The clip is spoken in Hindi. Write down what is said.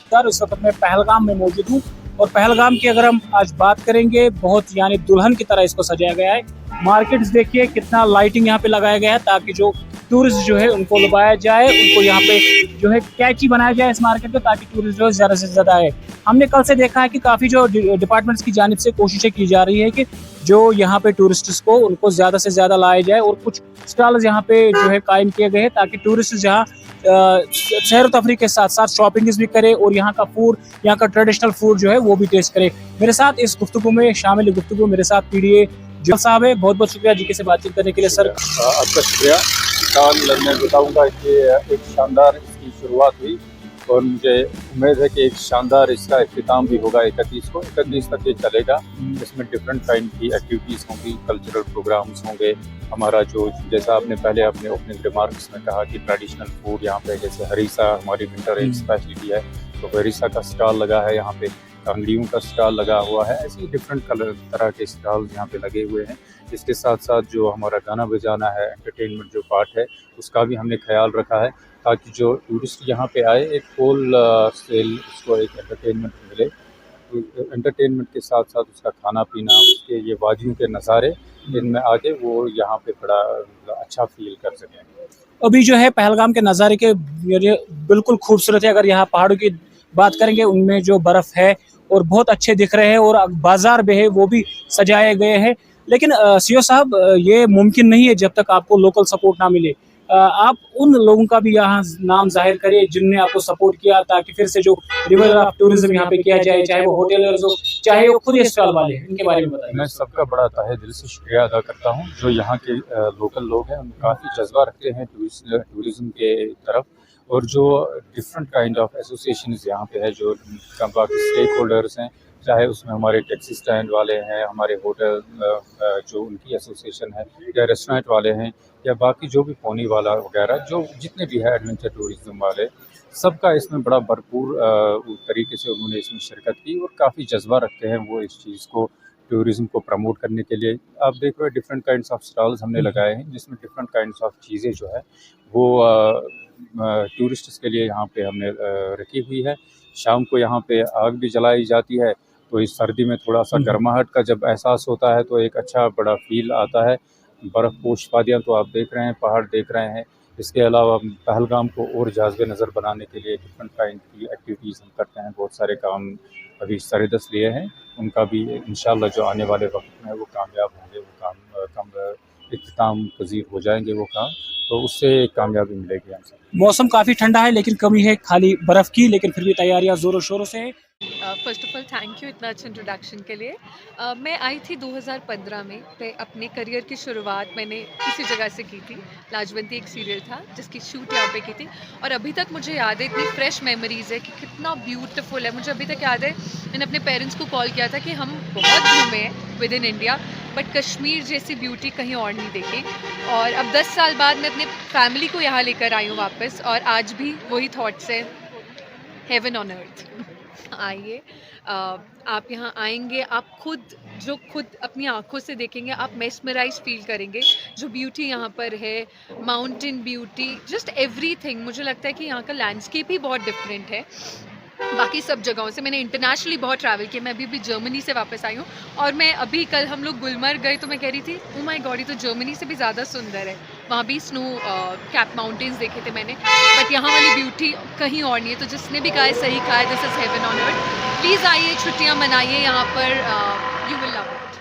नमस्कार। इस वक्त मैं पहलगाम में मौजूद हूँ और पहलगाम की अगर हम आज बात करेंगे, बहुत यानी दुल्हन की तरह इसको सजाया गया है। मार्केट्स देखिए कितना लाइटिंग यहाँ पे लगाया गया है ताकि जो टूरिस्ट जो है उनको लुभाया जाए, उनको यहाँ पे जो है कैची बनाया जाए इस मार्केट को, ताकि टूरिस्ट जो है ज़्यादा से ज़्यादा आए। हमने कल से देखा है कि काफ़ी जो डिपार्टमेंट्स की जानिब से कोशिशें की जा रही है कि जो यहाँ पे टूरिस्ट्स को उनको ज़्यादा से ज़्यादा लाया जाए और कुछ स्टॉल्स यहाँ पे जो है कायम किए गए हैं ताकि टूरिस्ट जहाँ सैर तफरी के साथ साथ शॉपिंग भी करे और यहाँ का फूड, यहाँ का ट्रेडिशनल फूड जो है वो भी टेस्ट करे। मेरे साथ इस गुफ्तगू में शामिल गुफ्तगू मेरे साथ पीडीए जो साहब है। बहुत बहुत शुक्रिया जी से बातचीत करने के लिए सर। आपका शुक्रिया। कल मैं बताऊंगा कि एक शानदार इसकी शुरुआत हुई और मुझे उम्मीद है कि एक शानदार इसका इख्तिताम भी होगा 31 तक ये चलेगा। इसमें डिफरेंट काइंड की एक्टिविटीज़ होंगी, कल्चरल प्रोग्राम्स होंगे। हमारा जो जैसा आपने पहले अपने ओपनिंग रिमार्क्स में कहा कि ट्रेडिशनल फूड यहाँ पे, जैसे हरीसा हमारी विंटर एक स्पेशलिटी है, तो हरीसा का स्टॉल लगा है यहाँ पे, अंगड़ियों का स्टॉल लगा हुआ है। ऐसे ही डिफरेंट तरह के स्टॉल यहाँ पे लगे हुए हैं। इसके साथ साथ जो हमारा गाना बजाना है, एंटरटेनमेंट जो पार्ट है, उसका भी हमने ख्याल रखा है ताकि जो टूरिस्ट यहाँ पे आए एक होल सेल उसको एक एंटरटेनमेंट मिले। एंटरटेनमेंट के साथ साथ उसका खाना पीना, उसके ये वादियों के नज़ारे, इनमें आके वो यहाँ पे बड़ा अच्छा फील कर सकें। अभी जो है पहलगाम के नज़ारे के बिल्कुल खूबसूरत है। अगर यहाँ पहाड़ों की बात करेंगे, उनमें जो बर्फ़ है और बहुत अच्छे दिख रहे हैं और बाजार भी है वो भी सजाए गए हैं। लेकिन सीओ साहब, ये मुमकिन नहीं है जब तक आपको लोकल सपोर्ट ना मिले। आप उन लोगों का भी यहाँ नाम जाहिर करिए जिनने आपको सपोर्ट किया, ताकि फिर से जो रिवर ऑफ टूरिज्म यहाँ पे किया जाए, चाहे वो होटलर्स हो, चाहे वो खुद स्टॉल वाले, इनके बारे में बताइए। मैं सबका बड़ा तहे दिल से शुक्रिया अदा करता हूँ। जो यहाँ के लोकल लोग हैं, उनमें काफ़ी जज्बा रखते हैं टूरिज्म के तरफ, और जो डिफरेंट काइंड ऑफ एसोसिएशंस यहाँ पे है, जो बाकी स्टेक होल्डर्स हैं, चाहे उसमें हमारे टैक्सी स्टैंड वाले हैं, हमारे होटल जो उनकी एसोसिएशन है, या रेस्टोरेंट वाले हैं, या बाकी जो भी पोनी वाला वगैरह जो जितने भी है एडवेंचर टूरिज्म वाले, सबका इसमें बड़ा भरपूर तरीके से उन्होंने इसमें शिरकत की और काफ़ी जज्बा रखते हैं वो इस चीज़ को, टूरिज्म को प्रमोट करने के लिए। आप देख रहे हो डिफरेंट काइंड्स ऑफ स्टॉल्स हमने लगाए हैं जिसमें डिफरेंट काइंड्स ऑफ चीज़ें जो है वो टूरिस्ट्स के लिए यहाँ पे हमने रखी हुई है। शाम को यहाँ पे आग भी जलाई जाती है, तो इस सर्दी में थोड़ा सा गर्माहट का जब एहसास होता है तो एक अच्छा बड़ा फील आता है। बर्फ़ पोश वादियाँ तो आप देख रहे हैं, पहाड़ देख रहे हैं। इसके अलावा पहलगाम को और जाज़बे नज़र बनाने के लिए डिफरेंट काइंड की एक्टिविटीज़ हम करते हैं। बहुत सारे काम अभी सरेदस्त लिए हैं, उनका भी इंशाअल्लाह जो आने वाले वक्त में वो कामयाब होंगे, वो काम इख्तिताम पज़ीर हो जाएंगे वो काम, तो उससे कामयाबी मिलेगी हमसे। मौसम काफ़ी ठंडा है लेकिन कमी है खाली बर्फ़ की, लेकिन फिर भी तैयारियां ज़ोरों शोरों से है। First of all thank you इतना अच्छा इंट्रोडक्शन के लिए। मैं आई थी 2015 में। अपने करियर की शुरुआत मैंने इसी जगह से की थी। लाजवंती एक सीरियल था जिसकी शूट यहाँ पे की थी, और अभी तक मुझे याद है, इतनी फ्रेश मेमोरीज़ है कि कितना ब्यूटीफुल है। मुझे अभी तक याद है, मैंने अपने पेरेंट्स को कॉल किया था कि हम बहुत घूमे हैं with in India, but Kashmir जैसी ब्यूटी कहीं और नहीं देखी। और अब 10 साल बाद मैं अपने फैमिली को यहाँ लेकर आई हूँ वापस, और आज भी वही थॉट्स है, हेवन ऑन अर्थ। आइए, आप यहाँ आएंगे, आप खुद अपनी आंखों से देखेंगे, आप मेस्मराइज फील करेंगे। जो ब्यूटी यहाँ पर है, माउंटेन ब्यूटी, जस्ट एवरीथिंग। मुझे लगता है कि यहाँ का लैंडस्केप ही बहुत डिफरेंट है बाकी सब जगहों से। मैंने इंटरनेशनली बहुत ट्रैवल किया। मैं अभी जर्मनी से वापस आई हूँ, और मैं अभी कल हम लोग गुलमर्ग गए तो मैं कह रही थी, ओ माय गॉड, ये तो जर्मनी से भी ज़्यादा सुंदर है। वहाँ भी स्नो कैप माउंटेन्स देखे थे मैंने, बट यहाँ वाली ब्यूटी कहीं और नहीं है। तो जिसने भी कहा है सही कहा है, this is heaven on earth. Please आइए, छुट्टियाँ मनाइए यहाँ पर, यू विल लव इट।